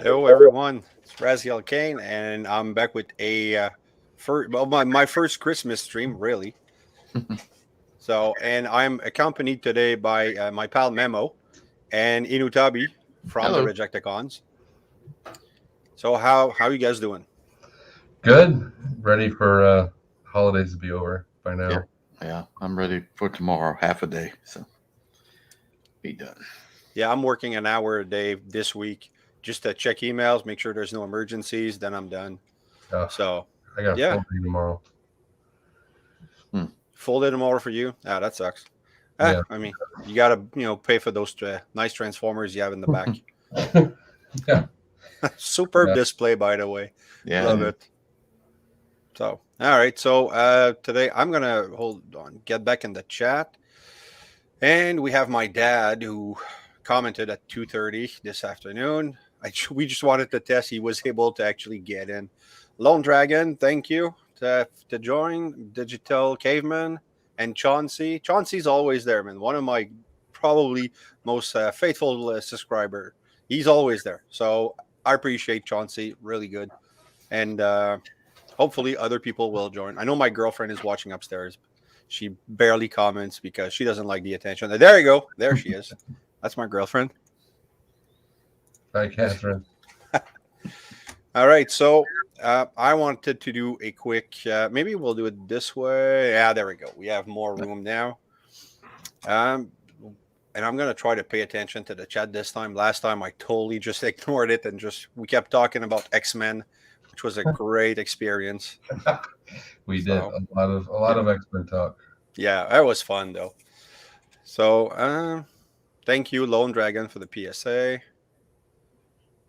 Hello, everyone. It's Razyel Kayne, and I'm back with my first Christmas stream, really. And I'm accompanied today by my pal Memo and Inutabi from the Hello. Rejecticons. So how you guys doing? Good. Ready for holidays to be over by now. Yeah, I'm ready for tomorrow, half a day, so be done. Yeah, I'm working an hour a day this week just to check emails, make sure there's no emergencies. Then I'm done. So I got a yeah. full day tomorrow. Full day tomorrow for you? Ah, that sucks. Yeah. I mean, you gotta pay for those nice Transformers you have in the back. Yeah. Superb display, by the way. Yeah, Love it. So, all right. So today I'm gonna get back in the chat, and we have my dad who commented at 2:30 this afternoon. We just wanted to test he was able to actually get in. Lone Dragon, thank you to join. Digital Caveman and Chauncey. Chauncey's always there, man. One of my probably most faithful subscriber. He's always there. So I appreciate Chauncey. Really good. And hopefully other people will join. I know my girlfriend is watching upstairs. She barely comments because she doesn't like the attention. There you go. There she is. That's my girlfriend. Hi, Catherine. All right. So I wanted to do a quick, maybe we'll do it this way. Yeah, there we go. We have more room now. And I'm going to try to pay attention to the chat this time. Last time I totally just ignored it and we kept talking about X-Men, which was a great experience. We did a lot of X-Men talk. Yeah, that was fun though. So thank you, Lone Dragon, for the PSA.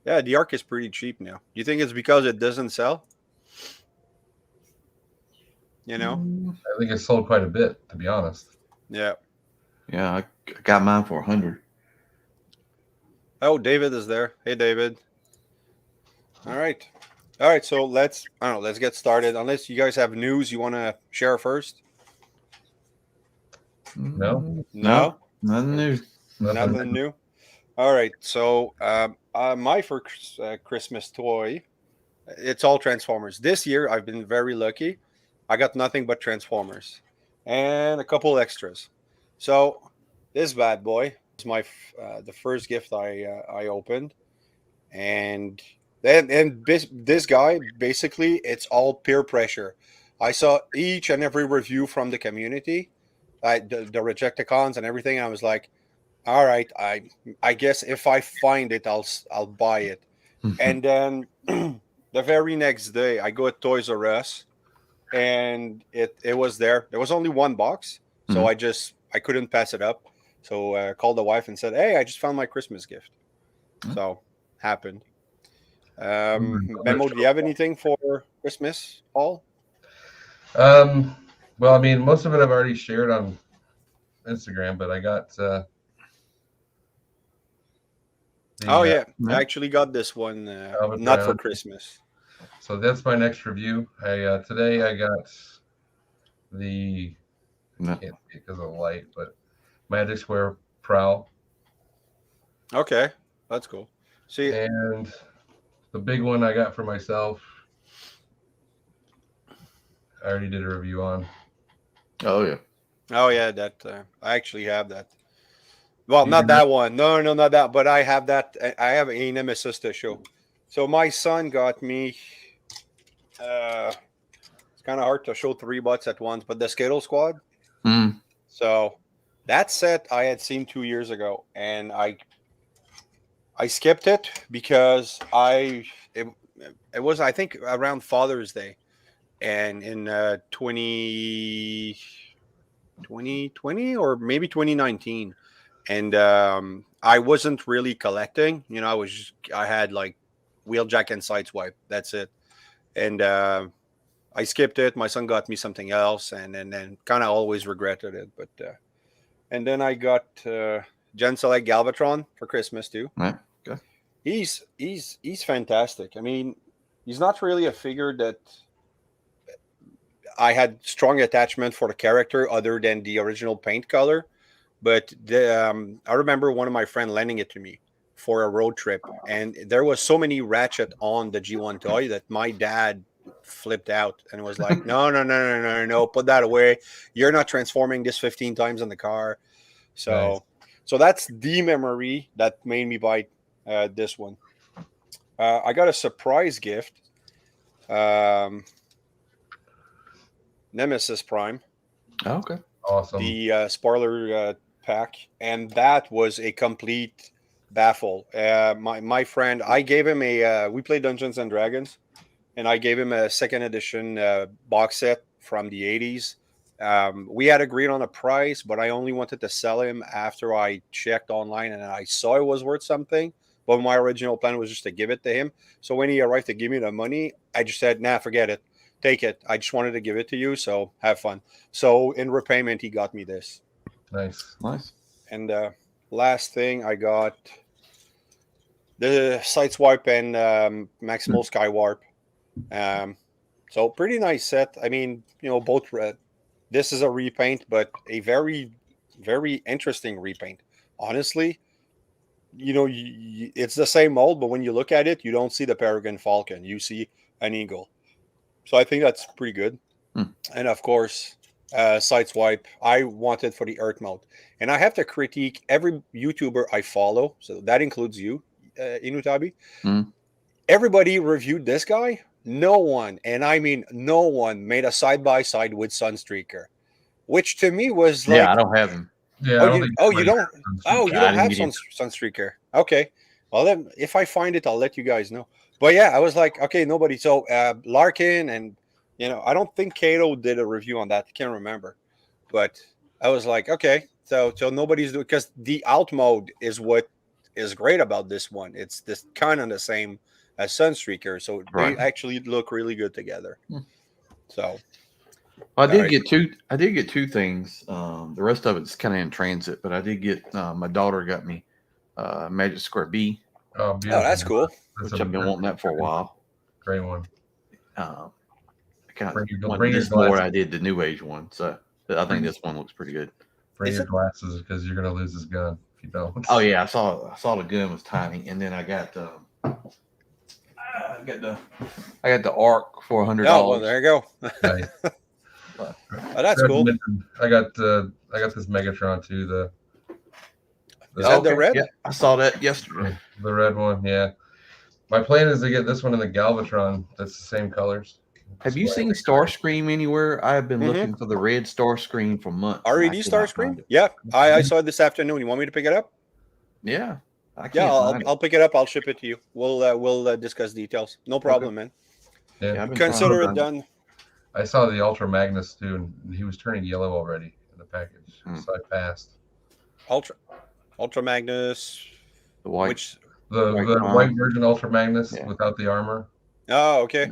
Yeah, the Arc is pretty cheap now. Do you think it's because it doesn't sell? I think it sold quite a bit, to be honest. Yeah. Yeah, I got mine for 100. Oh, David is there. Hey, David. All right. So let's get started. Unless you guys have news you want to share first. No. Nothing new. Nothing new. All right. So my first Christmas toy, it's all Transformers. This year I've been very lucky. I got nothing but Transformers and a couple extras. So this bad boy is the first gift I opened, and this guy, basically it's all peer pressure. I saw each and every review from the community, the Rejecticons and everything. And I was like, all right, I guess if I find it, I'll buy it. And then the very next day, I go at Toys R Us, and it was there. There was only one box, so I couldn't pass it up. So I called the wife and said, "Hey, I just found my Christmas gift." So happened. Memo, do you have anything for Christmas, Paul? Well, I mean, most of it I've already shared on Instagram, but I got. I actually got this one, not for Christmas. So that's my next review. Today I got the can't see because of the light, but Magic Square Prowl. Okay, that's cool. See, and the big one I got for myself, I already did a review on. Oh yeah, that I actually have that. Well, not that one. No, not that. But I have that. I have a Nemesis to show. So my son got me. It's kind of hard to show 3 butts at once, but the Skittle Squad. So that set I had seen 2 years ago, and I skipped it because it was, I think, around Father's Day, and in 2020 or maybe 2019. And I wasn't really collecting, I had like Wheeljack and Sideswipe. That's it. And I skipped it. My son got me something else, and then kind of always regretted it. But and then I got Gen Select Galvatron for Christmas too. Right. Okay. He's fantastic. I mean, he's not really a figure that I had strong attachment for the character other than the original paint color. But I remember one of my friends lending it to me for a road trip, and there was so many ratchet on the G1 toy that my dad flipped out and was like, no, put that away. You're not transforming this 15 times in the car. So Nice. so that's the memory that made me buy this one. I got a surprise gift. Nemesis Prime, Oh, okay. Awesome. the spoiler pack, and that was a complete baffle. My friend, I gave him we played Dungeons and Dragons, and I gave him a second edition box set from the 80s. We had agreed on a price, but I only wanted to sell him after I checked online and I saw it was worth something. But my original plan was just to give it to him. So when he arrived to give me the money, I just said, nah, forget it. Take it. I just wanted to give it to you. So have fun. So in repayment, he got me this. Nice. Nice. And last thing, I got the Sideswipe and Maximal Skywarp. So pretty nice set. I mean, both red. This is a repaint, but a very, very interesting repaint. Honestly, it's the same mold, but when you look at it, you don't see the Peregrine Falcon. You see an eagle. So I think that's pretty good. And of course, Sideswipe, I wanted for the Earth mode. And I have to critique every YouTuber I follow. So that includes you, Inutabi. Everybody reviewed this guy. No one, and I mean no one, made a side-by-side with Sunstreaker, which to me was like... Yeah, I don't have him. Yeah. You don't have Sunstreaker. Okay. Well, then, if I find it, I'll let you guys know. But yeah, I was like, okay, nobody. So Larkin and, I don't think Kato did a review on that. I can't remember. But I was like, okay, so nobody's doing, because the alt mode is what is great about this one. It's this kind of the same as Sunstreaker, so they actually look really good together. So I did get two things. The rest of it's kind of in transit, but I did get my daughter got me Magic Square B. Oh, beautiful. that's cool. Which I've been wanting that for a while. Great one. I kind of bring wanted your this more. glasses. I did the New Age one, so I think this one looks pretty good. Bring your glasses because you're gonna lose this gun if you don't. Oh yeah, I saw the gun was tiny, and then I got the Arc for $100. Oh, well, there you go. Nice. That's cool. I got this Megatron too. Is that the red? Yeah, I saw that yesterday. The red one, yeah. My plan is to get this one in the Galvatron. That's the same colors. Have you seen Starscream anywhere? I have been looking for the red Starscream for months. RED Starscream? Yeah, I saw it this afternoon. You want me to pick it up? Yeah. I'll pick it up. I'll ship it to you. We'll discuss details. No problem, man. Yeah, Consider it done. I saw the Ultra Magnus too, and he was turning yellow already in the package, so I passed. Ultra Magnus. The white. The white version Ultra Magnus without the armor. Oh, okay.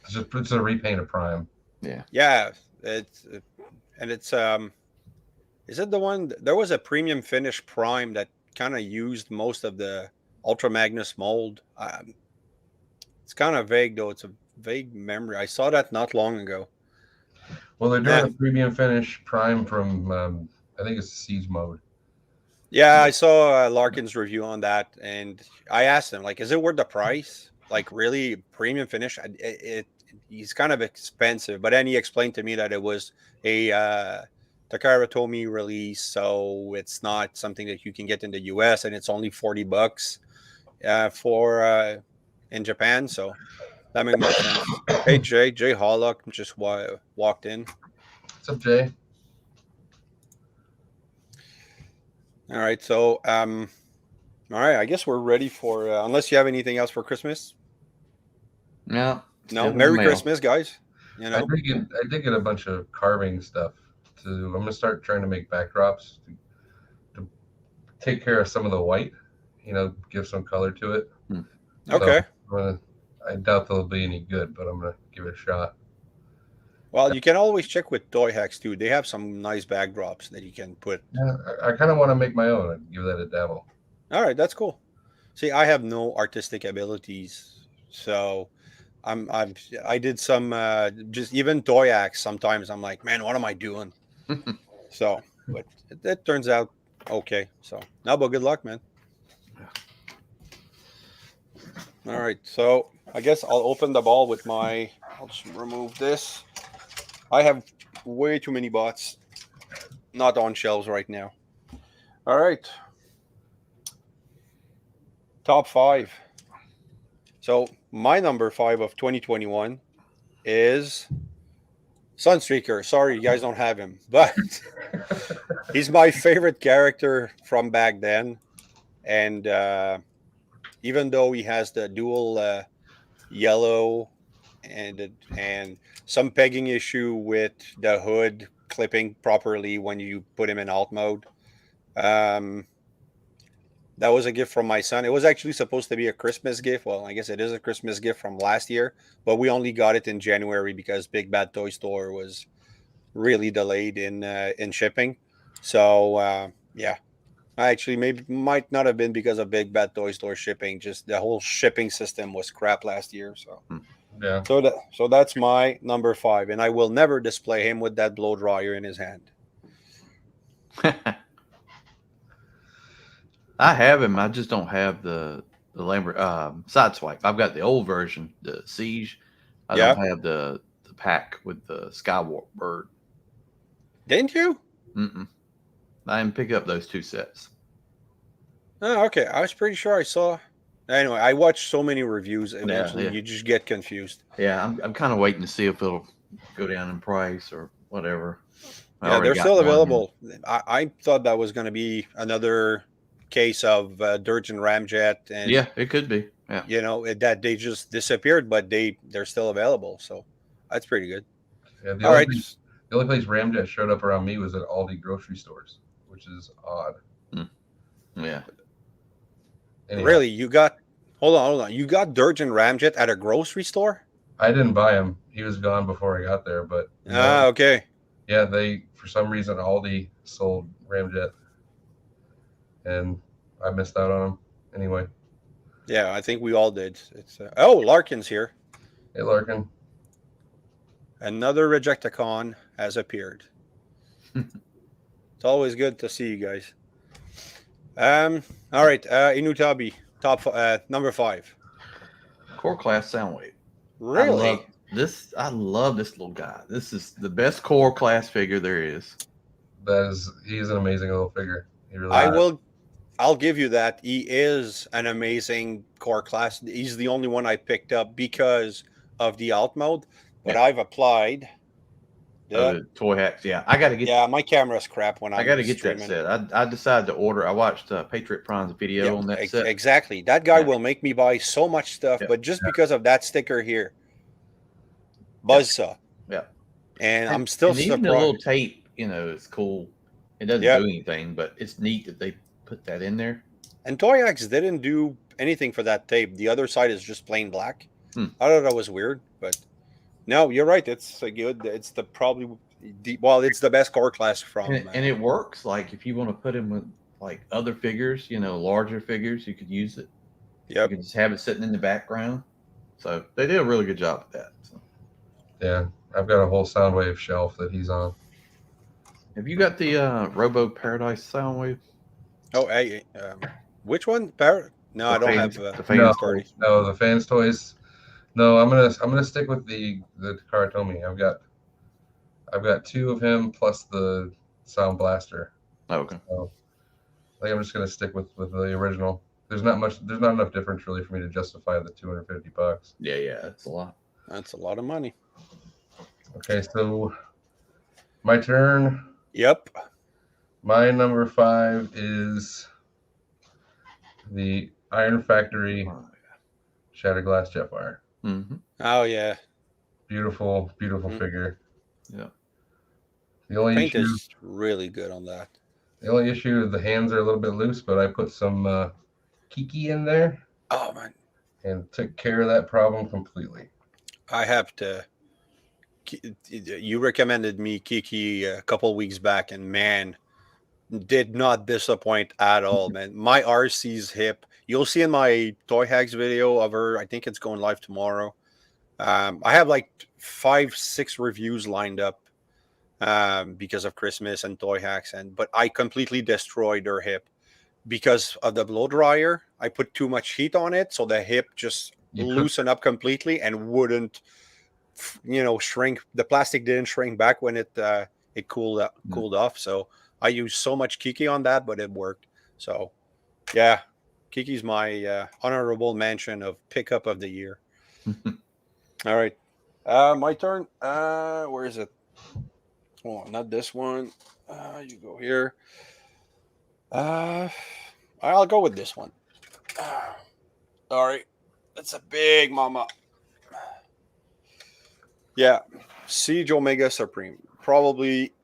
It's a repaint of Prime. Yeah. Yeah. It's is it the one? There was a premium finish Prime that kind of used most of the Ultra Magnus mold. It's kind of vague though. It's a vague memory. I saw that not long ago. Well, they're doing a premium finish Prime from I think it's Siege mode. Yeah, I saw Larkin's review on that, and I asked him, like, is it worth the price? Like, really, premium finish? He's kind of expensive, but then he explained to me that it was a Takara Tomy release, so it's not something that you can get in the US, and it's only $40 for in Japan, so that made more sense. Hey, Jay Hollock just walked in. What's up, Jay? All right, so all right, I guess we're ready for unless you have anything else for Christmas. No. Merry Christmas, guys. I did get a bunch of carving stuff. I'm gonna start trying to make backdrops to take care of some of the white, give some color to it. Okay. So I doubt they'll be any good, but I'm gonna give it a shot. Well, you can always check with Toy Hacks too. They have some nice backdrops that you can put. Yeah, I kind of want to make my own and give that a dabble. All right, that's cool. See, I have no artistic abilities, so I did some just even Toy Hacks. Sometimes I'm like, man, what am I doing? So, but it turns out okay. So, now, but good luck, man. All right, so I guess I'll open the ball with my. I'll just remove this. I have way too many bots, not on shelves right now. All right, top 5. So my number 5 of 2021 is Sunstreaker. Sorry, you guys don't have him, but he's my favorite character from back then. And even though he has the dual yellow and some pegging issue with the hood clipping properly when you put him in alt mode, that was a gift from my son. It was actually supposed to be a Christmas gift. Well, I guess it is a Christmas gift from last year, but we only got it in January because Big Bad Toy Store was really delayed in shipping. So yeah, actually maybe might not have been because of Big Bad Toy Store shipping. Just the whole shipping system was crap last year. So Yeah. so that's my number 5, and I will never display him with that blow dryer in his hand. I have him. I just don't have the Lambert Sideswipe. I've got the old version, the Siege. I Yeah. don't have the pack with the Skywalk bird. Didn't you? Mm-mm. I didn't pick up those 2 sets. Oh, okay. I was pretty sure I saw. Anyway, I watched so many reviews. Eventually, you just get confused. Yeah, I'm kind of waiting to see if it'll go down in price or whatever. Yeah, they're still available. I thought that was going to be another case of Dirge and Ramjet, and yeah, it could be. Yeah, you know that they just disappeared, but they're still available. So that's pretty good. Yeah. All right. The only place Ramjet showed up around me was at Aldi grocery stores, which is odd. Yeah. Anyhow, Really, you got? Hold on. You got Dirge and Ramjet at a grocery store? I didn't buy him. He was gone before I got there, but Okay. yeah, they for some reason Aldi sold Ramjet, and I missed out on him. Anyway, Yeah, I think we all did. It's oh, Larkin's here. hey Larkin. Another Rejecticon has appeared. It's always good to see you guys. All right, Inutabi, number 5. Core class Soundwave. Really? I love this little guy. This is the best core class figure there is. He's an amazing little figure. He really is. I'll give you that. He is an amazing core class. He's the only one I picked up because of the alt mode, but I've applied. Toy hacks. Yeah, I got to get. Yeah, my camera's crap when I got to get that set. I decided to order. I watched Patriot Prime's video on that set. Exactly. That guy will make me buy so much stuff, but just because of that sticker here, Buzzsaw. Yeah. And I'm still surprised. Even the little tape, it's cool. It doesn't do anything, but it's neat that they put that in there. And Toyax didn't do anything for that tape. The other side is just plain black. I thought that was weird, but no, you're right. It's good. It's it's the best core class from. And it works. Like if you want to put him with like other figures, larger figures, you could use it. Yeah. You can just have it sitting in the background. So they did a really good job with that. So. Yeah, I've got a whole Soundwave shelf that he's on. Have you got the Robo Paradise Soundwave? Oh, hey, which one? No, I don't have the fans party. No, the fans toys. No, I'm gonna stick with the Karatomi. I've got 2 of him plus the Sound Blaster. Oh, okay. So, I'm just gonna stick with the original. There's not enough difference really for me to justify the $250. Yeah, that's a lot. That's a lot of money. Okay, so my turn. Yep. My number 5 is the Iron Factory Shattered Glass Jetfire. Mm-hmm. Oh yeah. Beautiful figure. Yeah. The only paint issue is really good on that. The only issue is the hands are a little bit loose, but I put some Kiki in there. Oh man. And took care of that problem completely. I have to. You recommended me Kiki a couple weeks back, and man, did not disappoint at all, man. My RC's hip. You'll see in my Toy Hacks video of her. I think it's going live tomorrow. I have like 5-6 reviews lined up because of Christmas and Toy Hacks, but I completely destroyed her hip. because of the blow dryer, I put too much heat on it, so the hip just loosened up completely and wouldn't, shrink. The plastic didn't shrink back when it cooled off. So I used so much Kiki on that, but it worked. So yeah, Kiki's my honorable mention of pickup of the year. All right, my turn. Where is it? Oh, not this one. You go here. I'll go with this one. Sorry, that's a big mama. Yeah, Siege Omega Supreme. Probably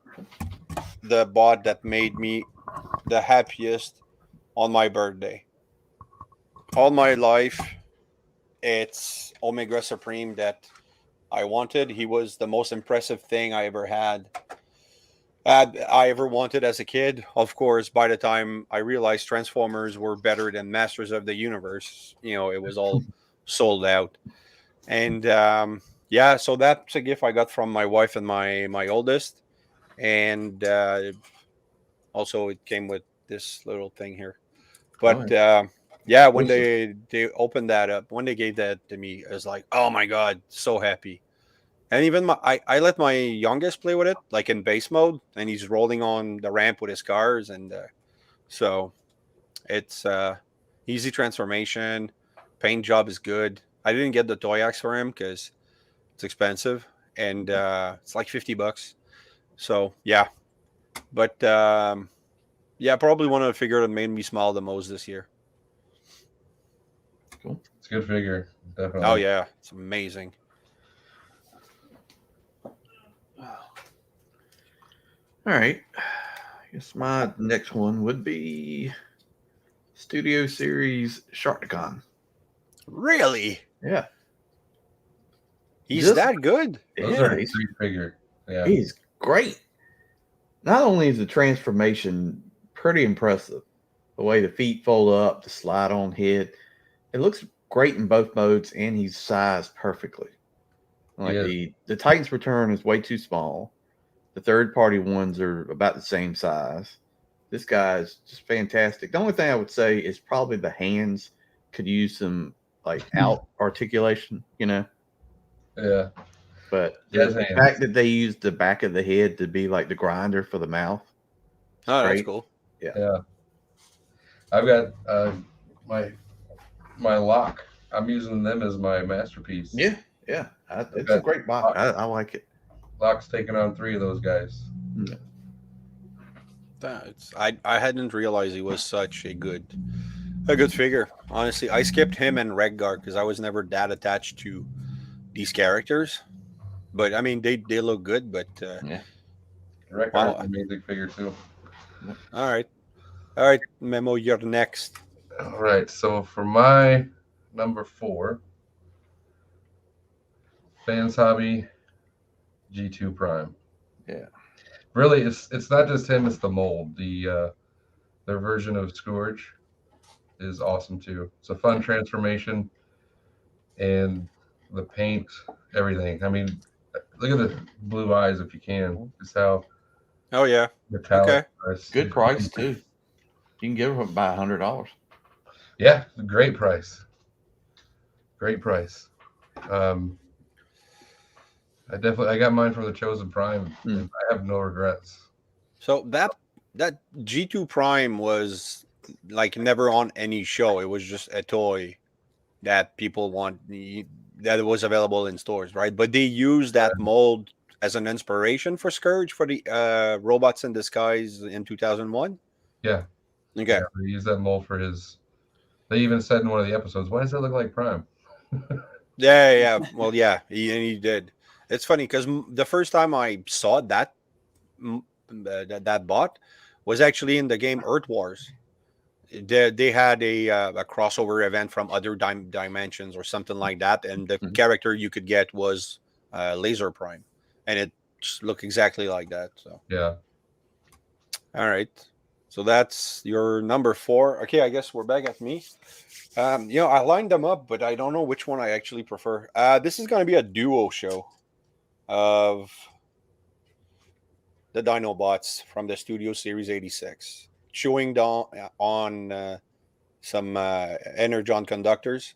the bot that made me the happiest on my birthday. All my life, it's Omega Supreme that I wanted. He was the most impressive thing I ever had. I ever wanted as a kid. Of course, by the time I realized Transformers were better than Masters of the Universe, it was all sold out. And yeah, so that's a gift I got from my wife and my oldest. And also it came with this little thing here. But yeah, when they opened that up, when they gave that to me, I was like, oh my God, so happy. And even I let my youngest play with it, like in base mode, and he's rolling on the ramp with his cars. And so it's easy transformation. Paint job is good. I didn't get the toy axe for him because it's expensive, and it's like $50. So yeah, but yeah, probably one of the figure that made me smile the most this year. Cool. It's a good figure, definitely. Oh yeah, it's amazing. All right. I guess my next one would be Studio Series Charticon. Really? Yeah. He's that good? Those are a great figure. Yeah. He's great. Not only is the transformation pretty impressive, the way the feet fold up, the slide on head, it looks great in both modes, and he's sized perfectly. Like the Titan's Return is way too small. The third-party ones are about the same size. This guy is just fantastic. The only thing I would say is probably the hands could use some out articulation, Yeah. But the fact that they used the back of the head to be like the grinder for the mouth. Oh, that's cool. Yeah. I've got my lock. I'm using them as my masterpiece. Yeah. It's a great box. I like it. Lock's taking on 3 of those guys. Yeah. I hadn't realized he was such a good figure. Honestly, I skipped him and Redguard because I was never that attached to these characters. But I mean, they look good. But yeah, Redguard's an amazing figure too. All right, Memo, you're next. All right, so for my number 4, Fans Hobby G2 Prime. Yeah. Really, it's not just him, it's the mold. Their version of Scourge is awesome too. It's a fun transformation, and the paint, everything. I mean, look at the blue eyes if you can. Just how. Oh yeah. Metallic. Okay. Good price too. You can give them by $100. Yeah, great price. Great price. I got mine from the Chosen Prime. And I have no regrets. So that G2 Prime was like never on any show. It was just a toy that people want, that was available in stores, right? But they used that mold as an inspiration for Scourge for the Robots in Disguise in 2001. Yeah. Okay. Yeah, they used that mold for his. They even said in one of the episodes, "Why does that look like Prime?" Yeah. Well, yeah, he did. It's funny because the first time I saw that bot was actually in the game Earth Wars. They had a crossover event from other dimensions or something like that, and the character you could get was Laser Prime, and it just looked exactly like that. So yeah. All right. So that's your number 4. Okay, I guess we're back at me. I lined them up, but I don't know which one I actually prefer. This is going to be a duo show of the Dinobots from the Studio Series 86. chewing down on some energon conductors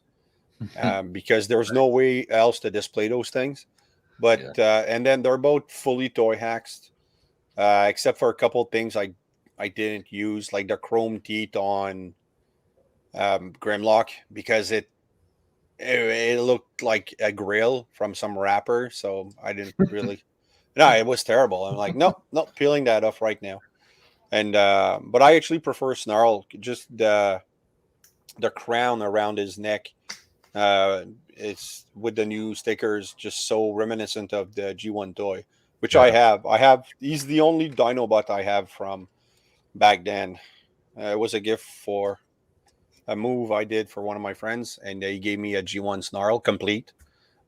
because there's no way else to display those things. But and then they're both fully toy hacks, except for a couple things I didn't use, like the chrome teeth on Grimlock, because it looked like a grill from some wrapper, so I didn't really. No, it was terrible. I'm like, nope, not peeling that off right now. And but I actually prefer Snarl. Just the crown around his neck. It's with the new stickers, just so reminiscent of the G1 toy, which I have. He's the only Dinobot I have from back then. It was a gift for a move I did for one of my friends, and they gave me a G1 Snarl complete.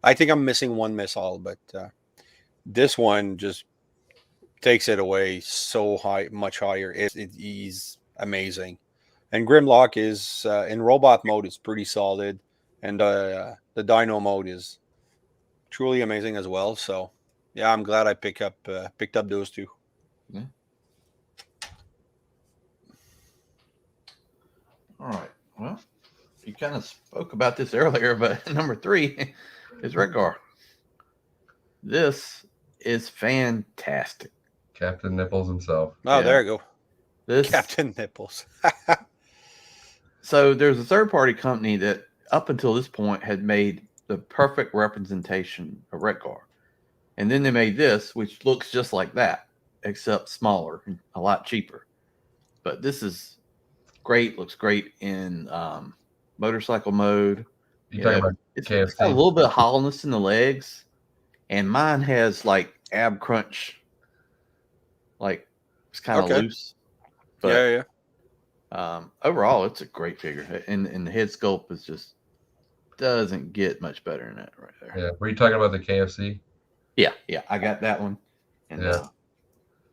I think I'm missing one missile, but this one just takes it away so high, much higher. He's amazing, and Grimlock is in robot mode. It's pretty solid, and the Dino mode is truly amazing as well. So, yeah, I'm glad I picked up those two. Yeah. All right. Well, you kind of spoke about this earlier, but number 3 is Redgar. This is fantastic. Captain Nipples himself. Oh, there you go. This Captain Nipples. So there's a third-party company that up until this point had made the perfect representation of Redgar. And then they made this, which looks just like that, except smaller and a lot cheaper. But this is great. Looks great in motorcycle mode. You talking about it's KFC? got a little bit of hollowness in the legs. And mine has like ab crunch. Like it's kind of loose. But overall, it's a great figure. And the head sculpt is just doesn't get much better than that right there. Yeah. Were you talking about the KFC? Yeah. I got that one. And I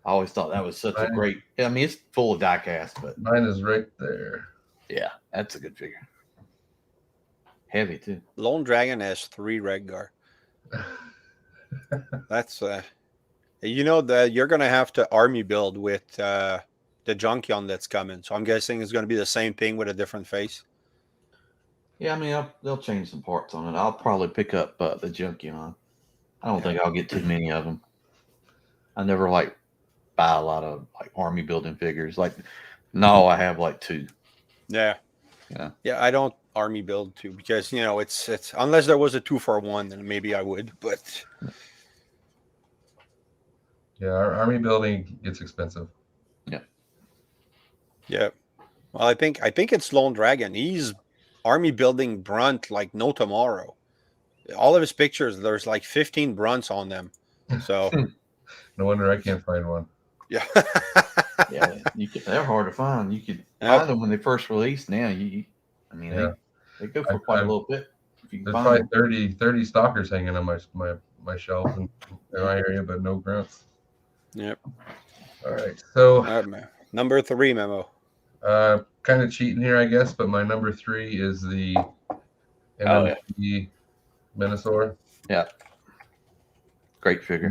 always thought that was such a great. I mean, it's full of die cast, but mine is right there. Yeah, that's a good figure. Heavy too. Lone Dragon has 3 Redgar. That's you're gonna have to army build with the Junkion that's coming. So I'm guessing it's gonna be the same thing with a different face. Yeah, I mean, they'll change some parts on it. I'll probably pick up the Junkion. I don't think I'll get too many of them. I never buy a lot of army building figures. I have 2. Yeah. I don't army build too because it's unless there was a 2-for-1, then maybe I would. But our army building gets expensive. Yeah. Well, I think it's Lone Dragon. He's army building brunt like no tomorrow. All of his pictures, there's 15 brunts on them. So no wonder I can't find one. Yeah. Yeah, they're hard to find. You could find them when they first released. Now, they go for quite a little bit. If you can There's find probably 30 stalkers hanging on my shelf in my area, but no grunts. Yep. All right. So number 3 memo. Kind of cheating here, I guess, but my number 3 is the MMP Minosaur. Yeah. Great figure.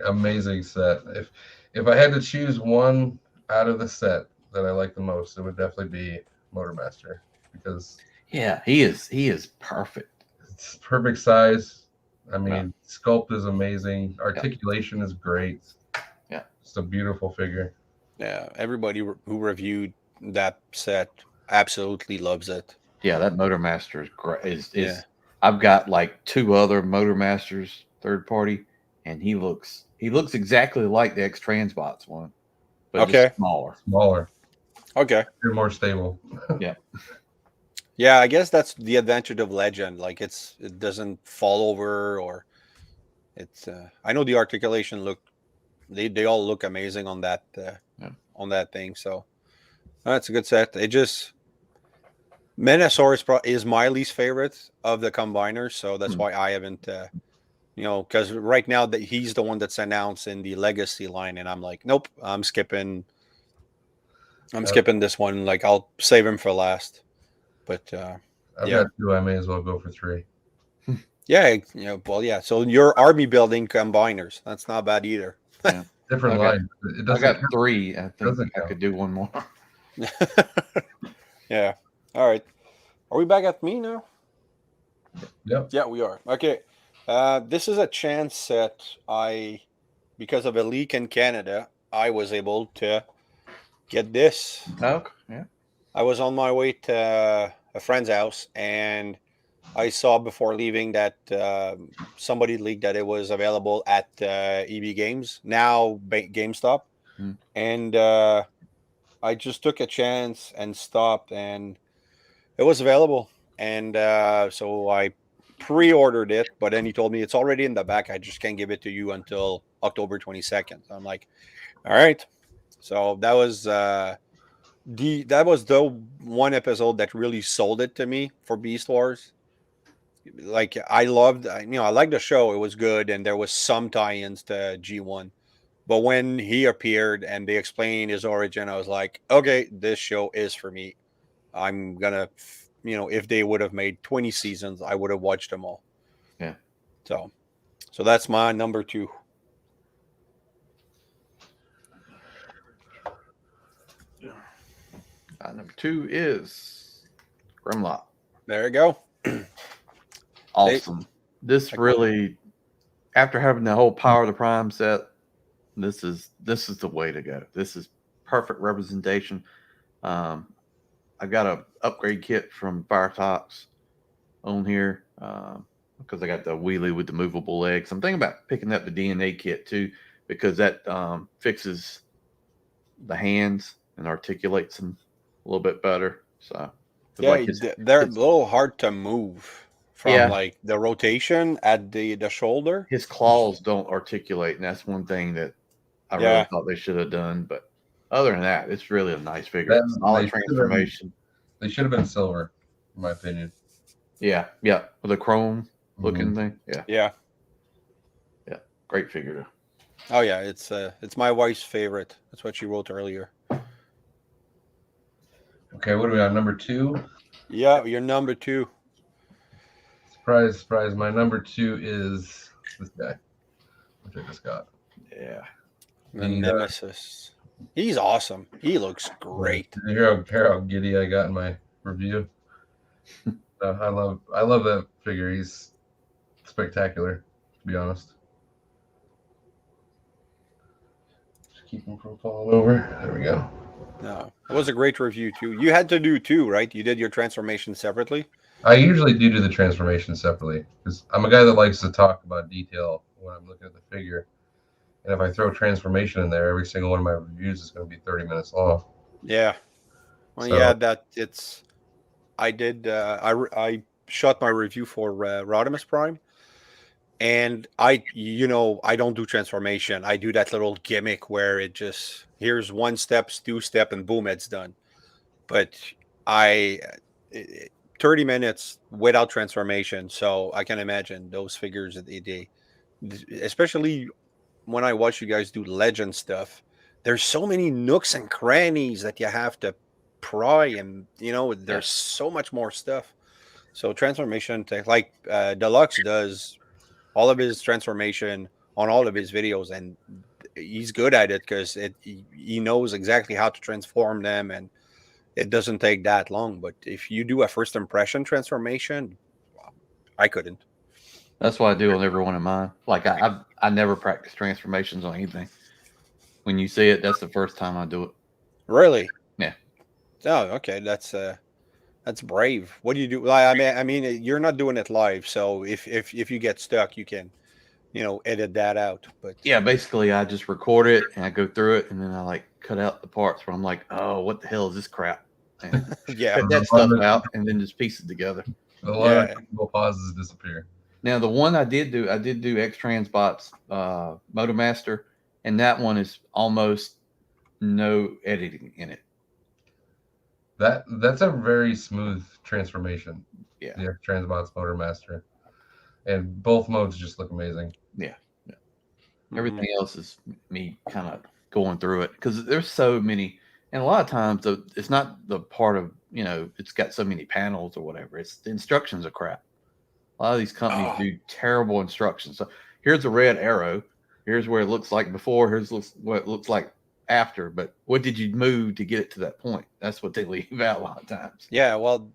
Amazing set. If I had to choose one out of the set that I like the most, it would definitely be Motormaster because he is perfect. It's perfect size. I mean, sculpt is amazing. Articulation is great. Yeah, it's a beautiful figure. Yeah, everybody who reviewed that set absolutely loves it. Yeah, that Motormaster is great. I've got 2 other Motormasters third party, and he looks exactly like the X-Transbots one, but just smaller. Okay, you're more stable. Yeah, I guess that's the advantage of Legend. It doesn't fall over, or it's. I know the articulation they all look amazing on that on that thing. So that's a good set. It just Minosaur is my least favorite of the combiners, so that's why I haven't. Because right now that he's the one that's announced in the Legacy line, and I'm like, nope, I'm skipping. I'm skipping this one. I'll save him for last. But I've got 2. I may as well go for 3. Yeah. So your army building combiners. That's not bad either. Yeah. Different line. I got 3. I think I could do one more. Yeah. All right. Are we back at me now? Yep. Yeah, we are. Okay. This is a chance that because of a leak in Canada, I was able to get this. Okay. Yeah. I was on my way to a friend's house, and I saw before leaving that somebody leaked that it was available at EB Games, now GameStop. Hmm. And I just took a chance and stopped, and it was available. And so I pre-ordered it, but then he told me it's already in the back. I just can't give it to you until October 22nd. I'm like, all right. So that was the one episode that really sold it to me for Beast Wars. Like I liked the show. It was good, and there was some tie-ins to G1. But when he appeared and they explained his origin, I was like, okay, this show is for me. I'm gonna, if they would have made 20 seasons, I would have watched them all. Yeah. So that's my number 2. Number 2 is Grimlock. There you go. Awesome. This really, after having the whole Power of the Prime set, this is the way to go. This is perfect representation. I got a upgrade kit from Firetox on here because I got the wheelie with the movable legs. I'm thinking about picking up the DNA kit too, because that fixes the hands and articulates them a little bit better. So yeah, they're a little hard to move from like the rotation at the shoulder. His claws don't articulate, and that's one thing that I really thought they should have done. But other than that, it's really a nice figure. Solid transformation. They should have been silver, in my opinion. Yeah, with a chrome looking thing. Yeah. Great figure. Oh yeah, it's my wife's favorite. That's what she wrote earlier. Okay, what are we on? Number 2? Yeah, you're number 2. Surprise, surprise. My number 2 is this guy, which I just got. Yeah. The Nemesis. He's awesome. He looks great. Did you hear how giddy I got in my review? I love that figure. He's spectacular, to be honest. Just keep him from falling over. There we go. No, it was a great review too. You had to do 2, right? You did your transformation separately. I usually do the transformation separately because I'm a guy that likes to talk about detail when I'm looking at the figure. And if I throw transformation in there, every single one of my reviews is going to be 30 minutes long. Yeah. Well, yeah, I shot my review for Rodimus Prime, and I don't do transformation. I do that little gimmick where it just here's 1 step, 2 step, and boom, it's done. But 30 minutes without transformation, so I can imagine those figures that they especially when I watch you guys do legend stuff. There's so many nooks and crannies that you have to pry, and there's so much more stuff. So transformation like Deluxe does all of his transformation on all of his videos, and he's good at it because he knows exactly how to transform them, and it doesn't take that long. But if you do a first impression transformation, I couldn't. That's what I do on every one of mine. Like I never practice transformations on anything. When you see it, that's the first time I do it. Really? Yeah. Oh, okay. That's brave. What do you do? I mean, you're not doing it live, so if you get stuck, you can, edit that out. But yeah, basically, I just record it and I go through it, and then I like cut out the parts where I'm like, oh, what the hell is this crap? And cut that stuff out, and then just piece it together. A lot of people pauses disappear. Now, the one I did do X-Transbots Motomaster, and that one is almost no editing in it. That's a very smooth transformation. Yeah. The X-Transbots Motormaster. And both modes just look amazing. Yeah. Everything else is me kind of going through it because there's so many, and a lot of times it's not the part of, it's got so many panels or whatever. It's the instructions are crap. A lot of these companies do terrible instructions. So here's a red arrow. Here's where it looks like before. Here's what it looks like after, but what did you move to get it to that point? That's what they leave out a lot of times. Yeah, well,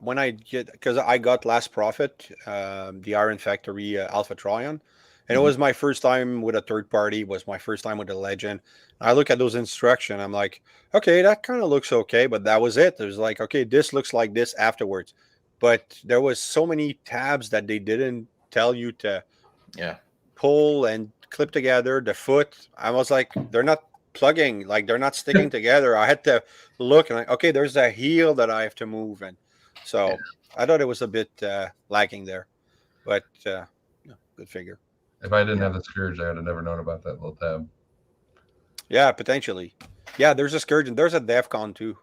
when I get, because I got Last Prophet, the Iron Factory Alpha Trion, and it was my first time with a third party. Was my first time with a Legend. I look at those instructions. I'm like, okay, that kind of looks okay, but that was it. There's like, okay, this looks like this afterwards, but there was so many tabs that they didn't tell you to pull and clip together. The foot, I was like, they're not plugging, like they're not sticking together. I had to look and like, okay, there's a heel that I have to move, and so I thought it was a bit lacking there, but good figure. If I didn't have the Scourge, I would have never known about that little tab. Yeah, potentially. Yeah, there's a Scourge and there's a DEFCON too.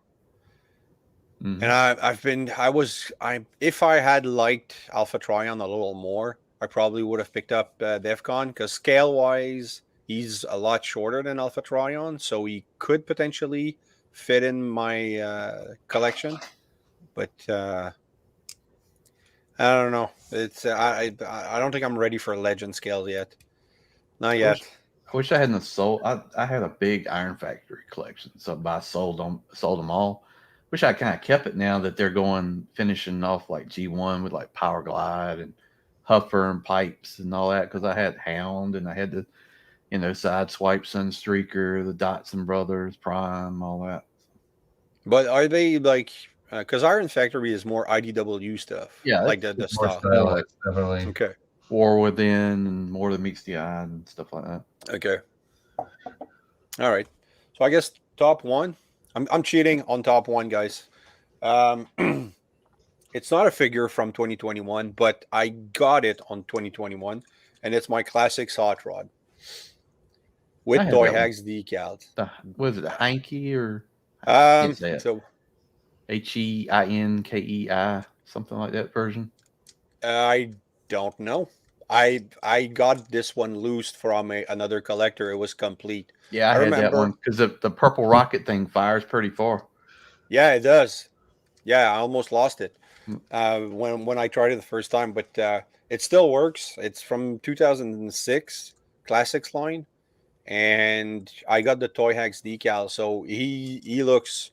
And if I had liked Alpha Trion a little more, I probably would have picked up DEFCON, because scale wise, he's a lot shorter than Alpha Trion, so he could potentially fit in my collection. But I don't know. It's I don't think I'm ready for Legend scales yet. Not yet. I wish I hadn't sold. I had a big Iron Factory collection, so I sold them all. Wish I kind of kept it now that they're finishing off like G1 with like Power Glide and Huffer and Pipes and all that, because I had Hound and I had the Sideswipe, Sunstreaker, the Dotson Brothers, Prime, all that. But are they like, because Iron Factory is more IDW stuff? Yeah, like the stuff. Definitely. Okay. War Within and More Than Meets the Eye and stuff like that. Okay. All right. So I guess top one. I'm cheating on top one, guys. It's not a figure from 2021, but I got it on 2021, and it's my classics Hot Rod with Toy Hags decals. Was it a Hanky or so HEINKEI, something like that version? I don't know. I got this one loosed from another collector. It was complete. Yeah, I had that one because the purple rocket thing fires pretty far. Yeah, it does. Yeah, I almost lost it when I tried it the first time, but it still works. It's from 2006 Classics line, and I got the Toy Hags decal, so he looks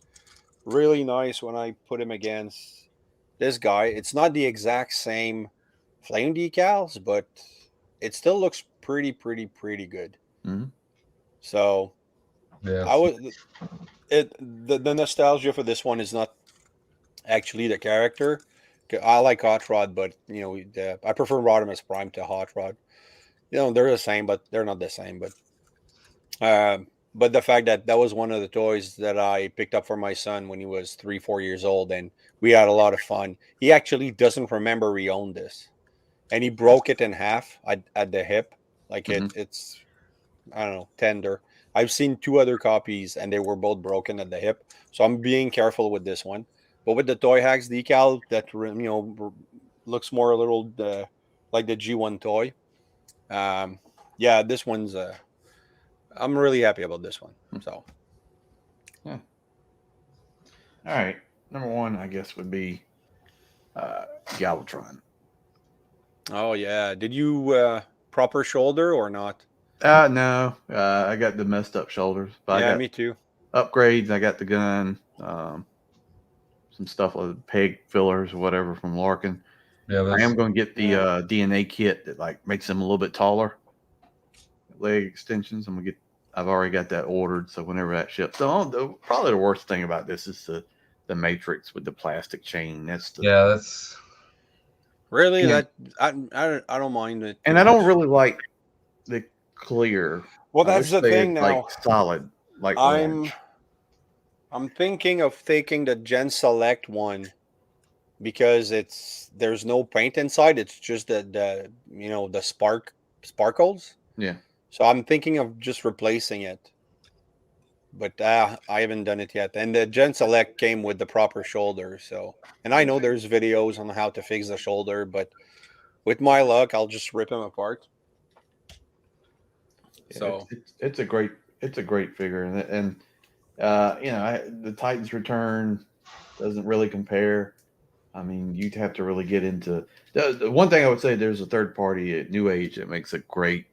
really nice when I put him against this guy. It's not the exact same flame decals, but it still looks pretty good. Mm-hmm. So yeah, the nostalgia for this one is not actually the character. I like Hot Rod, but I prefer Rodimus Prime to Hot Rod. They're the same, but they're not the same. But the fact that was one of the toys that I picked up for my son when he was 3-4 years old, and we had a lot of fun. He actually doesn't remember he owned this, and he broke it in half at the hip. Like it's I don't know, tender. I've seen 2 other copies, and they were both broken at the hip. So I'm being careful with this one. But with the Toy Hags decal, that looks more a little like the G1 toy. Yeah, this one's. I'm really happy about this one. So. Yeah. All right, number 1, I guess, would be Galatron. Oh yeah, did you proper shoulder or not? No, I got the messed up shoulders. But yeah, me too. Upgrades. I got the gun. Some stuff like peg fillers or whatever from Larkin. Yeah, I am going to get the DNA kit that like makes them a little bit taller. Leg extensions. I've already got that ordered. So whenever that ships, probably the worst thing about this is the matrix with the plastic chain. That's really that I don't mind it. And I don't really like the clear. Well, that's the thing now. Like solid. Like I'm thinking of taking the Gen Select one because there's no paint inside. It's just the sparkles. Yeah. So I'm thinking of just replacing it, but I haven't done it yet. And the Gen Select came with the proper shoulder, and I know there's videos on how to fix the shoulder, but with my luck, I'll just rip them apart. Yeah, so it's a great figure, and the Titans Return doesn't really compare. I mean, you'd have to really get into the one thing I would say. There's a third party at New Age that makes a great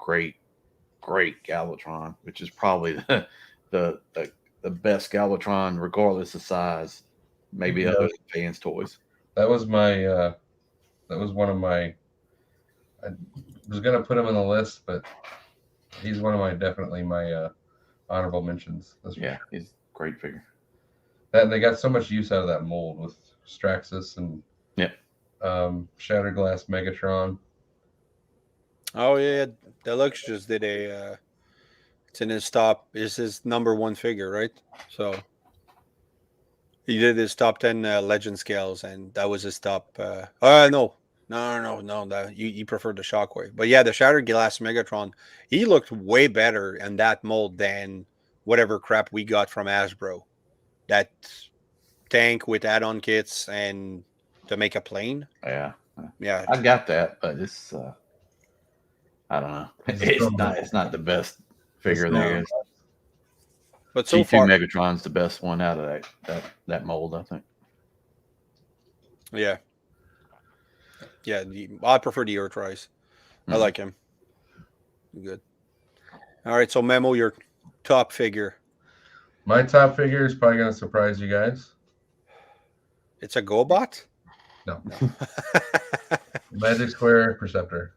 Galatron, which is probably the best Galatron, regardless of size, maybe Yeah. other than fans' toys. That was my that was one of my. I was gonna put him on the list, but he's one of my definitely my honorable mentions. That's for Yeah, sure. he's a great figure. That they got so much use out of that mold with Straxus and Shattered Glass Megatron. Oh yeah, Deluxe just did a. It's in his top. Is his number one figure, right? So he did his top 10 legend scales, and that was his top. No. That you preferred the Shockwave, but yeah, the Shattered Glass Megatron. He looked way better in that mold than whatever crap we got from Hasbro. That tank with add-on kits and to make a plane. Yeah, Yeah, I got that, but it's I don't know. It's not the best figure there is. but so G2 far, Megatron's the best one out of that mold, I think. yeah, I prefer the Earthrise. I like him. Good. All right, so Memo, your top figure. My top figure is probably gonna surprise you guys. It's a GoBot? No. Magic Square Perceptor.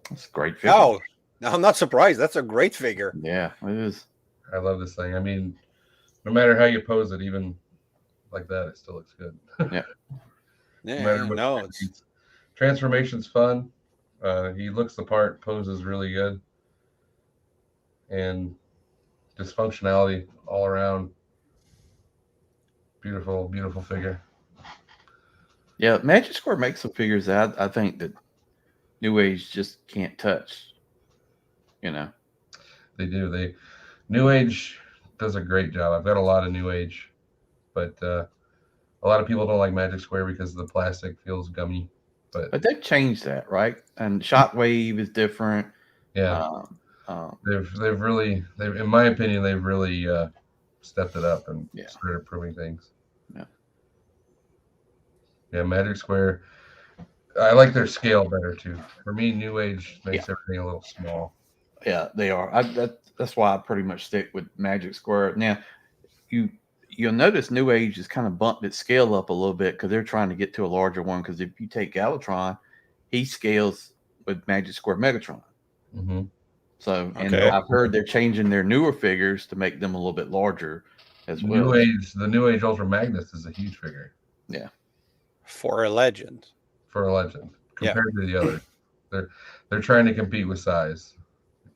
That's a great figure. Oh, no, I'm not surprised. That's a great figure. Yeah, it is. I love this thing. I mean, no matter how you pose it, even like that, it still looks good. Yeah. Yeah, no, it's Transformation's fun. He looks the part, poses really good, and just functionality all around. Beautiful, beautiful figure. Yeah, Magic Square makes some figures that I think that New Age just can't touch. You know, They do. New Age does a great job. I've got a lot of New Age, but a lot of people don't like Magic Square because the plastic feels gummy. but they've changed that, right? And Shockwave is different. Yeah, they've really, in my opinion, they've really stepped it up and started improving things. Yeah, Magic Square. I like their scale better too. For me, New Age makes everything a little small. Yeah, they are. That's why I pretty much stick with Magic Square. Now, you'll notice New Age has kind of bumped its scale up a little bit because they're trying to get to a larger one. Because if you take Galatron, he scales with Magic Square Megatron. Mm-hmm. So, and I've heard they're changing their newer figures to make them a little bit larger as well. The New Age Ultra Magnus is a huge figure. Yeah. For a legend. Compared to the others. They're trying to compete with size.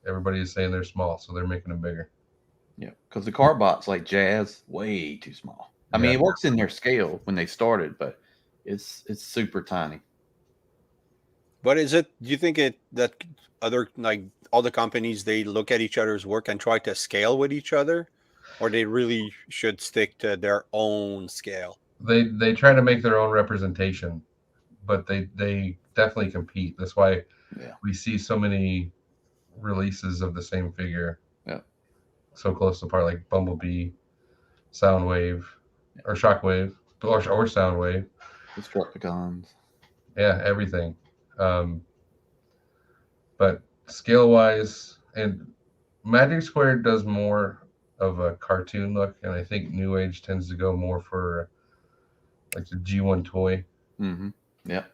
Everybody is saying they're small, so they're making them bigger. Yeah, because the Carbots like Jazz, way too small. I mean, it works in their scale when they started, but it's super tiny. But do you think that other, like all the companies, they look at each other's work and try to scale with each other, or they really should stick to their own scale? They try to make their own representation, but they definitely compete. That's why we see so many releases of the same figure. Yeah. So close apart, like Bumblebee, Soundwave, or Shockwave, or Soundwave. Destructicons. Yeah, everything. But scale-wise, and Magic Square does more of a cartoon look, and I think New Age tends to go more for like the G1 toy. Mm-hmm. Yeah,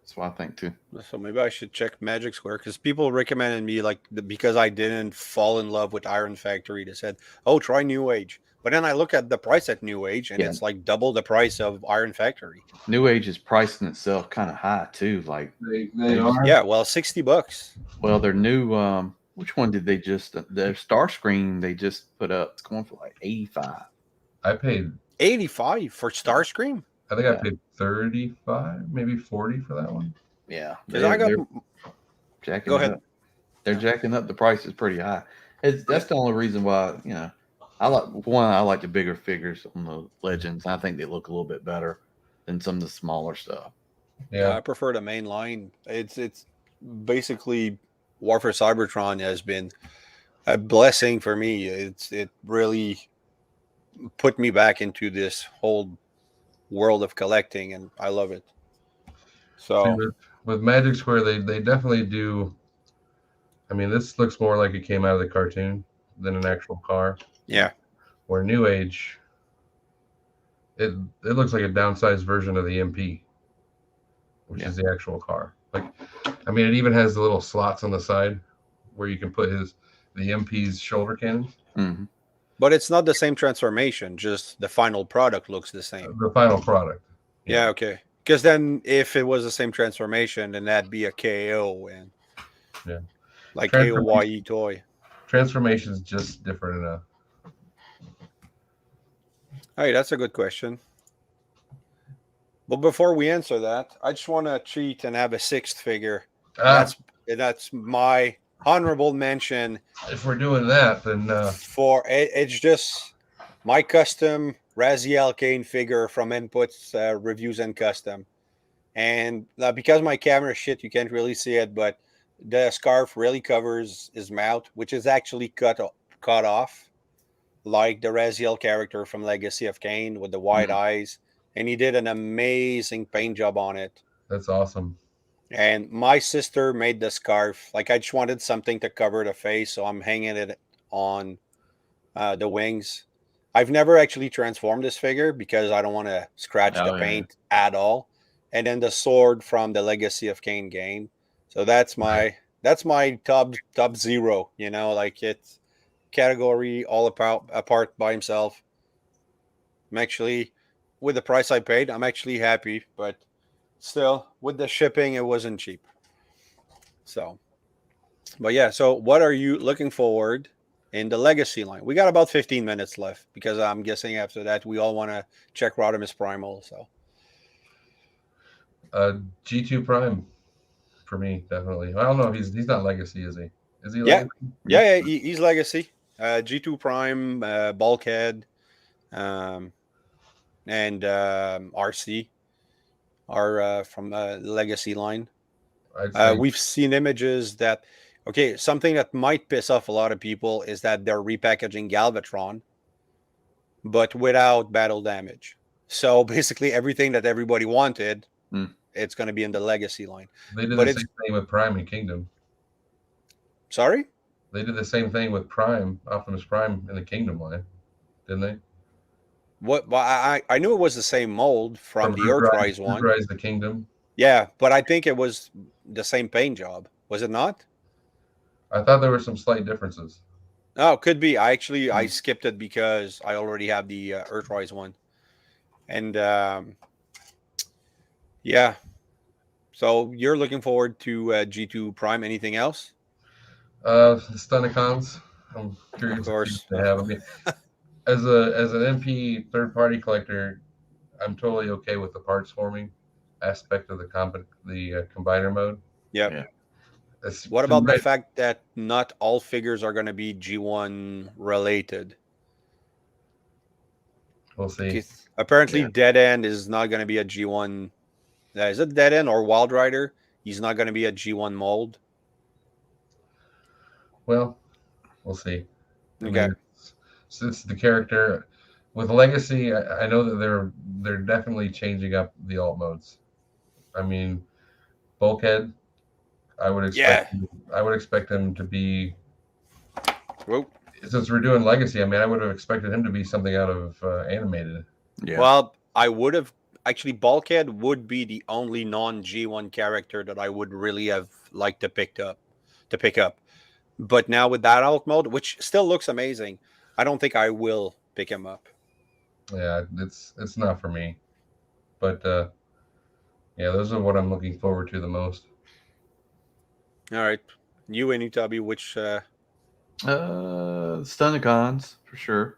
that's what I think too. So maybe I should check Magic Square because people recommended me because I didn't fall in love with Iron Factory. They said, "Oh, try New Age." But then I look at the price at New Age, and it's like double the price of Iron Factory. New Age is pricing itself kind of high too. Like they are. Yeah, well, $60. Well, their new which one did they just their Starscream they just put up? It's going for like 85. I paid 85 for Starscream. I think I paid 35, maybe 40 for that one. Yeah, they're jacking. Go ahead. Up. They're jacking up the prices pretty high. That's the only reason why I like the bigger figures on the Legends. I think they look a little bit better than some of the smaller stuff. Yeah, I prefer the main line. It's basically Warfare Cybertron has been a blessing for me. It really put me back into this whole world of collecting, and I love it. So with Magic Square, they definitely do. I mean, this looks more like it came out of the cartoon than an actual car. Yeah, Where New Age, it looks like a downsized version of the MP, which is the actual car. Like, I mean, it even has the little slots on the side where you can put the MP's shoulder cannons. Mm-hmm. But it's not the same transformation. Just the final product looks the same. The final product. Yeah, okay. Because then, if it was the same transformation, then that'd be a KO and like AOYE toy. Transformation is just different enough. Hey, that's a good question. But before we answer that, I just want to cheat and have a sixth figure. That's my honorable mention. If we're doing that, then For it's just my custom Razyel Kayne figure from Inputs Reviews and Custom. And because my camera shit, you can't really see it, but the scarf really covers his mouth, which is actually cut off, like the Raziel character from Legacy of Kane with the wide eyes. And he did an amazing paint job on it. That's awesome. And my sister made the scarf. Like, I just wanted something to cover the face, so I'm hanging it on the wings. I've never actually transformed this figure because I don't want to scratch the paint at all. And then the sword from the Legacy of Kane game. So that's my top zero. You know, like it's category all apart by himself. I'm actually, with the price I paid, I'm actually happy, but still, with the shipping, it wasn't cheap. So, but yeah, so what are you looking forward in the Legacy line? We got about 15 minutes left because I'm guessing after that, we all want to check Rodimus Primal. So, G2 Prime for me, definitely. I don't know if he's not Legacy, is he? Is he yeah. Legacy? Yeah, he's Legacy. G2 Prime, Bulkhead, and RC are from the Legacy line. We've seen images that, okay, something that might piss off a lot of people is that they're repackaging Galatron, but without battle damage. So basically everything that everybody wanted, it's going to be in the Legacy line. They did the same thing with Prime and Kingdom. Sorry? They did the same thing with Prime, Optimus Prime in the Kingdom line, didn't they? What? Well, I knew it was the same mold from the Earthrise one. Earthrise the Kingdom. Yeah, but I think it was the same paint job. Was it not? I thought there were some slight differences. Oh, could be. I skipped it because I already have the Earthrise one. And yeah. So you're looking forward to G2 Prime. Anything else? The Stunticons. I'm curious to see what they have. I mean, as an MP third-party collector, I'm totally okay with the parts forming aspect of the combiner mode. Yeah. What about the fact that not all figures are going to be G1 related? We'll see. Apparently, Dead End is not going to be a G1. Is it Dead End or Wild Rider? He's not going to be a G1 mold. Well, we'll see. Okay. I mean, since the character with Legacy, I know that they're definitely changing up the alt modes. I mean, Bulkhead, I would expect him to be. Whoa. Since we're doing Legacy, I mean, I would have expected him to be something out of animated. Yeah. Well, I would have actually. Bulkhead would be the only non-G1 character that I would really have liked to pick up. But now with that alt mode, which still looks amazing, I don't think I will pick him up. Yeah, it's not for me. But yeah, those are what I'm looking forward to the most. All right, you and Utabi, which Stunticons for sure,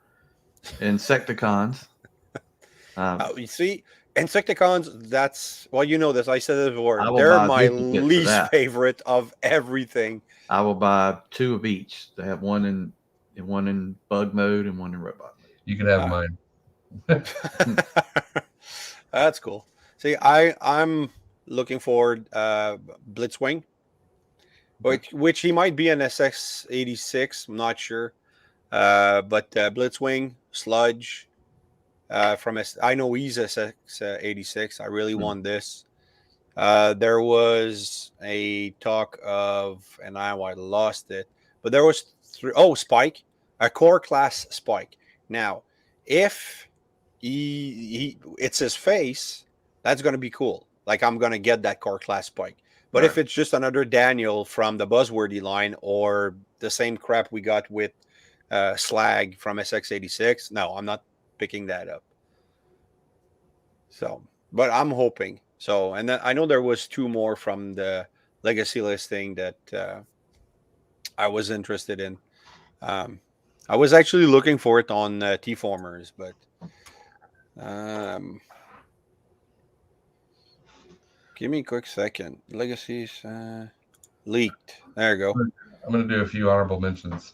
Insecticons. You see, Insecticons. That's you know this. I said it before. They're my least favorite of everything. I will buy 2 of each. They have one in bug mode and one in robot mode. You can have mine. That's cool. See, I'm looking forward Blitzwing, which he might be an SX86. I'm not sure, but Blitzwing, Sludge. I know he's SX86. I really want this. There was a talk of, and I lost it, but there was Spike, a core class Spike. Now, if it's his face, that's going to be cool. Like, I'm going to get that core class spike. But if it's just another Daniel from the Buzzworthy line or the same crap we got with Slag from SX86, no, I'm not picking that up. So, but I'm hoping. So, and then I know there was 2 more from the Legacy listing that I was interested in. I was actually looking for it on Tformers, but give me a quick second. Legacies leaked. There you go. I'm going to do a few honorable mentions.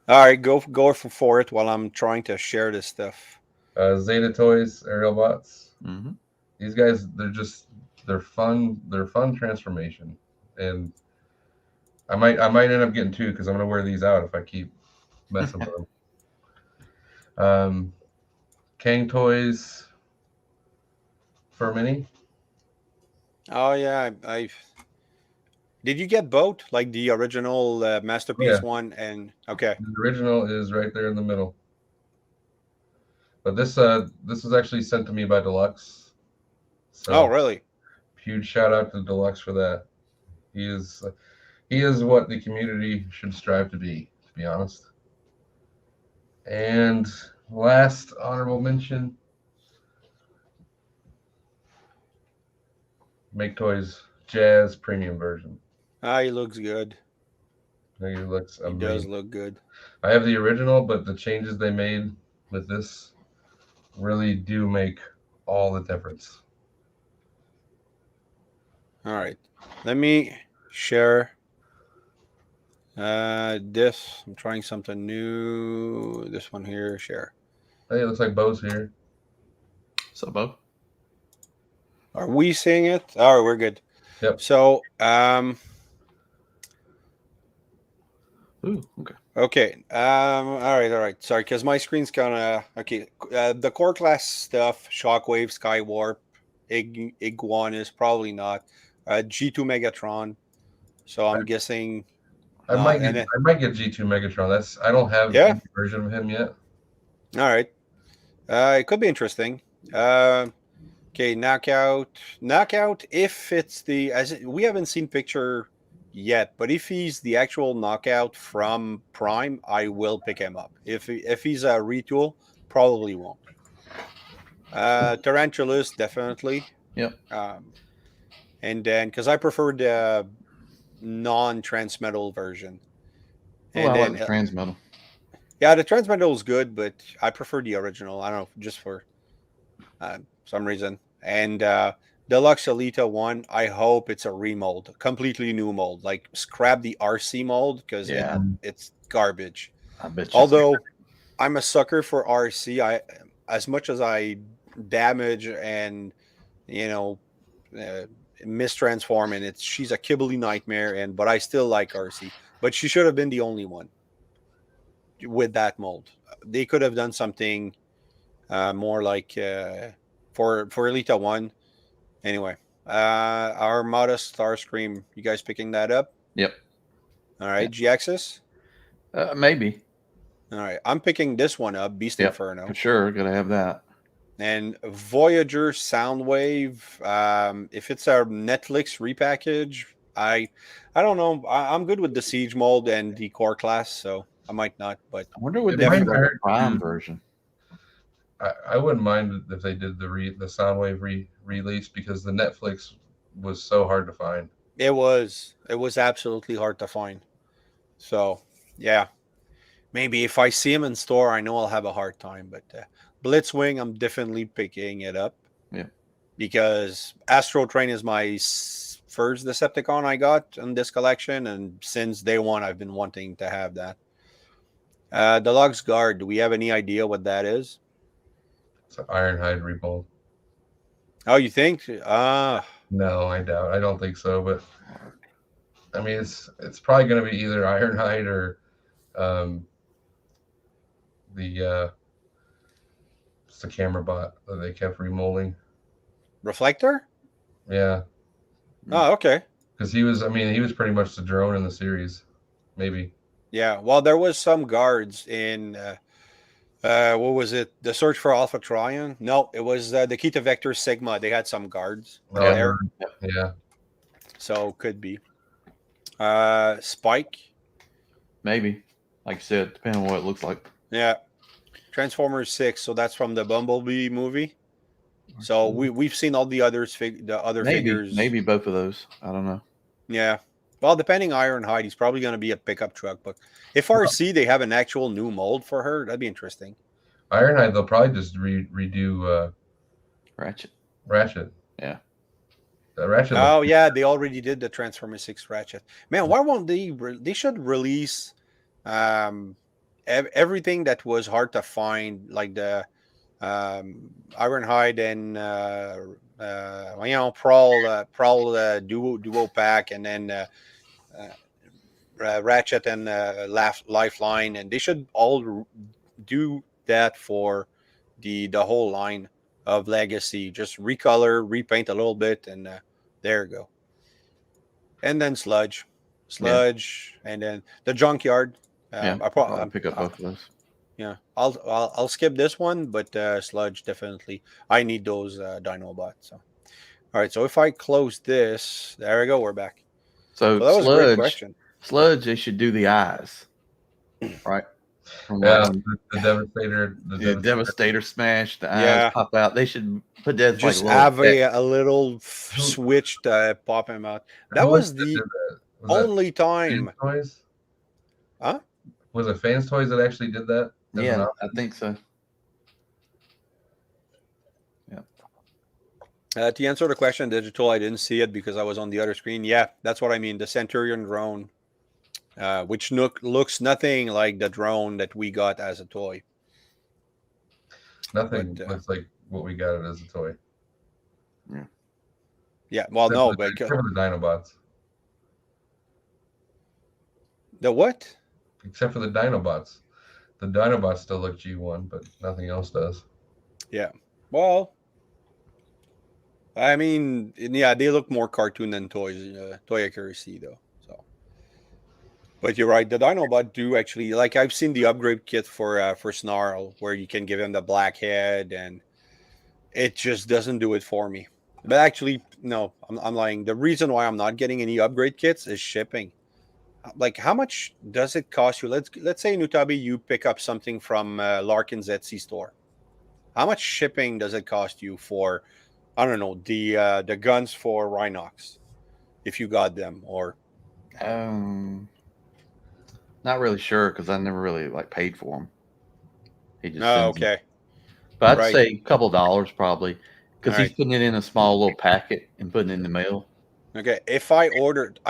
All right, go for it while I'm trying to share this stuff. Zeta Toys, Aerial Bots. Mm-hmm. These guys, they're fun. They're fun transformation, and I might end up getting 2 because I'm going to wear these out if I keep messing with them. Kang Toys for Mini. Oh yeah, I did you get both, like the original Masterpiece one and okay. The original is right there in the middle. But this was actually sent to me by Deluxe. So Oh really? Huge shout out to Deluxe for that. He is what the community should strive to be honest. And last honorable mention, Make Toys Jazz Premium version. He looks good. He looks amazing. He does look good. I have the original, but the changes they made with this really do make all the difference. All right. Let me share this. I'm trying something new. This one here, share. Hey, it looks like Bo's here. So, Bo? Are we seeing it? All right, we're good. Yep. So, Ooh, okay. Okay. All right. Sorry, because my screen's kind of okay. The core class stuff: Shockwave, Skywarp, Iguanus, probably not. G2 Megatron. So I'm guessing. I might get G2 Megatron. I don't have any version of him yet. All right. It could be interesting. Okay, knockout. If it's we haven't seen picture yet, but if he's the actual knockout from Prime, I will pick him up. If he's a retool, probably won't. Tarantulas, definitely. Yep. And then because I prefer the non-transmetal version. And I like the transmetal. Yeah, the transmetal is good, but I prefer the original. I don't know, just for some reason. And Deluxe Elita 1, I hope it's a remold, completely new mold. Like, scrap the RC mold because it's garbage. I bet you. Although I'm a sucker for RC, as much as I damage and mistransform, and she's a kibbly nightmare, but I still like RC. But she should have been the only one with that mold. They could have done something more like for Elita 1. Anyway, our modest Starscream, you guys picking that up? Yep. All right, G-Axis? Maybe. All right, I'm picking this one up, Beast Inferno. For sure, gotta have that. And Voyager Soundwave, if it's a Netflix repackage, I don't know. I'm good with the Siege mold and the core class, so I might not. But I wonder what they did the Prime version. I wouldn't mind if they did the Soundwave release because the Netflix was so hard to find. It was absolutely hard to find. So yeah, maybe if I see him in store, I know I'll have a hard time. But Blitzwing, I'm definitely picking it up. Yeah, because Astro Train is my first Decepticon I got in this collection, and since day one, I've been wanting to have that. Deluxe Guard, do we have any idea what that is? It's an Ironhide remold. Oh, you think? No, I doubt. I don't think so. But I mean, it's probably going to be either Ironhide or it's the camera bot that they kept remolding. Reflector? Yeah. Oh, okay. Because he was pretty much the drone in the series, maybe. Yeah. Well, there was some guards in What was it? The Search for Alpha Trion? No, it was the Key to Vector Sigma. They had some guards Oh, there, yeah. so could be. Spike. Maybe. Like I said, depending on what it looks like. Yeah. Transformers 6. So that's from the Bumblebee movie. So we've seen all the others, figures. Maybe both of those. I don't know. Yeah. Well, depending Ironhide, he's probably going to be a pickup truck. But if RC they have an actual new mold for her, that'd be interesting. Ironhide, they'll probably just redo Ratchet. Yeah. Ratchet. Oh yeah, they already did the Transformers 6 Ratchet. Man, why won't they? They should release everything that was hard to find, like the Ironhide and Prowl duo pack, and then Ratchet and Lifeline, and they should all do that for the whole line of Legacy. Just recolor, repaint a little bit, and there you go. And then Sludge, and then the Junkyard. I'll pick up both of those. Yeah, I'll skip this one, but Sludge definitely. I need those Dinobots. So, all right. So if I close this, there we go. We're back. So that was a great question. Sludge, they should do the eyes, right? The Devastator. The Devastator smash. The eyes pop out. They should put that just like have a little switch to pop him out. That was the only time. Toys? Huh? Was it Fans Toys that actually did that? Yeah, I think so. Yeah. To answer the question, digital, I didn't see it because I was on the other screen. Yeah, that's what I mean. The Centurion Drone, which looks nothing like the drone that we got as a toy. Nothing looks like what we got it as a toy. Yeah. Yeah. Well, except for the Dinobots. The what? Except for the Dinobots. The Dinobots still look G1, but nothing else does. Yeah. Well, I mean, yeah, they look more cartoon than toys, toy accuracy, though. So, but you're right. The Dinobot do actually, like, I've seen the upgrade kit for Snarl, where you can give him the black head, and it just doesn't do it for me. But actually, no, I'm lying. The reason why I'm not getting any upgrade kits is shipping. Like, how much does it cost you? Let's say, Nutabi, you pick up something from Larkin's Etsy store. How much shipping does it cost you for, I don't know, the guns for Rhinox, if you got them, or? Not really sure because I never really paid for them. He just okay. Them. But I'd say a couple $, probably, because he's putting it in a small little packet and putting it in the mail. Okay, if I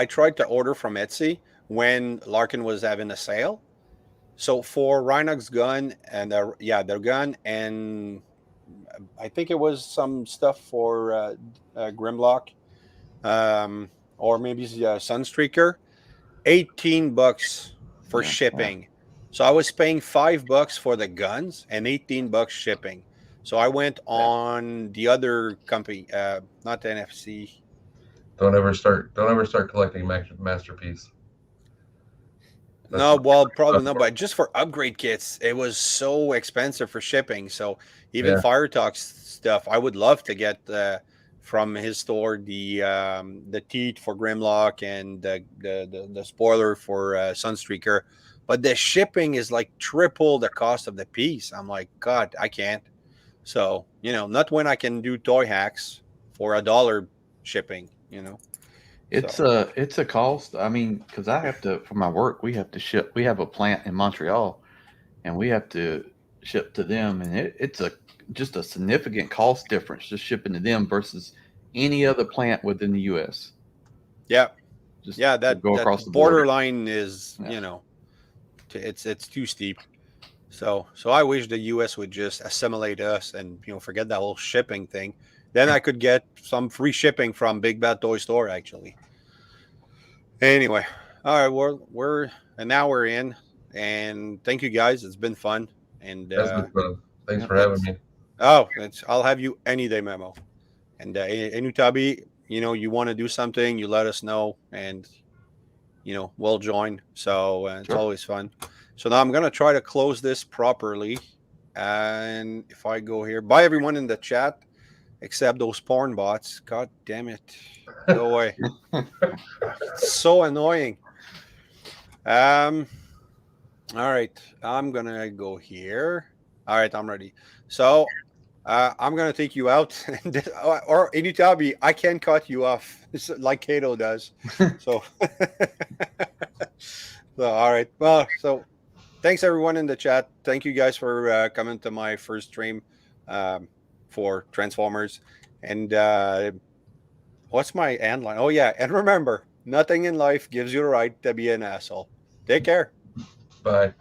tried to order from Etsy when Larkin was having a sale. So for Rhinox gun and their gun, and I think it was some stuff for Grimlock, or maybe Sunstreaker, $18 for shipping. Yeah. So I was paying $5 for the guns and $18 shipping. So I went on the other company, not the NFC. Don't ever start collecting Masterpiece. No, well, probably not. But just for upgrade kits, it was so expensive for shipping. So even Fire Talk stuff, I would love to get from his store the teeth for Grimlock and the spoiler for Sunstreaker. But the shipping is like triple the cost of the piece. I'm like, God, I can't. So, not when I can do toy hacks for $1 shipping, It's a cost. I mean, because I have to, for my work, we have to ship. We have a plant in Montreal, and we have to ship to them, and it's just a significant cost difference just shipping to them versus any other plant within the U.S. Yeah, that go across the borderline is it's too steep. So I wish the U.S. would just assimilate us and forget that whole shipping thing. Then I could get some free shipping from Big Bad Toy Store, actually. Anyway, all right, we're an hour in, and thank you guys. It's been fun. And that's been fun. Thanks for having me. Oh, I'll have you any day, Memo. And Inutabi, you want to do something, you let us know, and we'll join. So it's always fun. So now I'm gonna try to close this properly. And if I go here, bye everyone in the chat, except those porn bots. God damn it. Go away. It's so annoying. All right. I'm going to go here. All right. I'm ready. So I'm going to take you out. Or Inutabi, I can cut you off like Kato does. So, all right. Well, so thanks everyone in the chat. Thank you guys for coming to my first stream for Transformers. And what's my end line? Oh, yeah. And remember, nothing in life gives you the right to be an asshole. Take care. Bye.